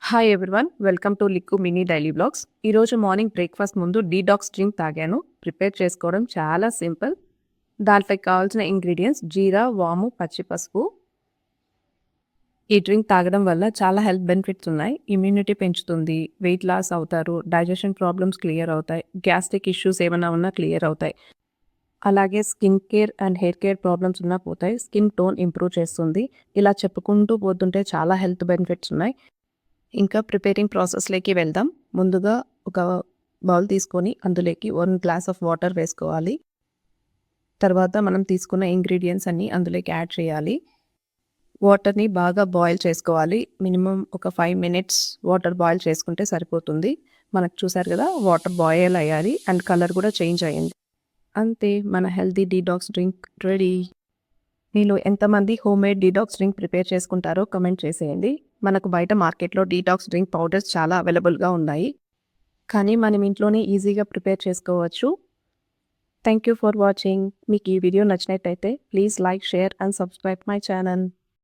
Hi everyone, welcome to లిక్కు mini daily blogs. ఈరోజు morning breakfast ముందు డీటాక్స్ డ్రింక్ తాగాను. ప్రిపేర్ చేసుకోవడం చాలా సింపుల్. దాంట్లోకి కావాల్సిన ఇంగ్రీడియంట్స్ జీరా, వాము, పచ్చి పసుపు. ఈ డ్రింక్ తాగడం వల్ల చాలా హెల్త్ బెనిఫిట్స్ ఉన్నాయి. ఇమ్యూనిటీ పెంచుతుంది, వెయిట్ లాస్ అవుతారు, డైజెషన్ ప్రాబ్లమ్స్ క్లియర్ అవుతాయి, గ్యాస్ట్రిక్ ఇష్యూస్ ఏమైనా ఉన్నా క్లియర్ అవుతాయి. అలాగే skin care and hair care problems ఉన్నా పోతాయి. స్కిన్ టోన్ ఇంప్రూవ్ చేస్తుంది. ఇలా చెప్పుకుంటూ పోతుంటే చాలా హెల్త్ బెనిఫిట్స్ ఉన్నాయి. ఇంకా ప్రిపేరింగ్ ప్రాసెస్‌లోకి వెళ్దాం. ముందుగా ఒక బౌల్ తీసుకొని అందులోకి 1 గ్లాస్ ఆఫ్ వాటర్ వేసుకోవాలి. తర్వాత మనం తీసుకున్న ఇంగ్రీడియెంట్స్ అన్నీ అందులోకి యాడ్ చేయాలి. వాటర్‌ని బాగా బాయిల్ చేసుకోవాలి. మినిమమ్ ఒక 5 మినిట్స్ వాటర్ బాయిల్ చేసుకుంటే సరిపోతుంది. మనకు చూసారు కదా, వాటర్ బాయిల్ అయ్యాలి అండ్ కలర్ కూడా చేంజ్ అయ్యింది. అంతే, మన హెల్తీ డీటాక్స్ డ్రింక్ రెడీ. మీలో ఎంతమంది హోమ్‌మేడ్ డీటాక్స్ డ్రింక్ ప్రిపేర్ చేసుకుంటారో కమెంట్ చేసేయండి. మనకు బయట మార్కెట్‌లో డీటాక్స్ డ్రింక్ పౌడర్స్ చాలా అవైలబుల్‌గా ఉన్నాయి. కానీ మనం ఇంట్లోనే ఈజీగా ప్రిపేర్ చేసుకోవచ్చు. Thank you for watching. మీకు ఈ వీడియో నచ్చినట్టయితే please like, share and subscribe my channel.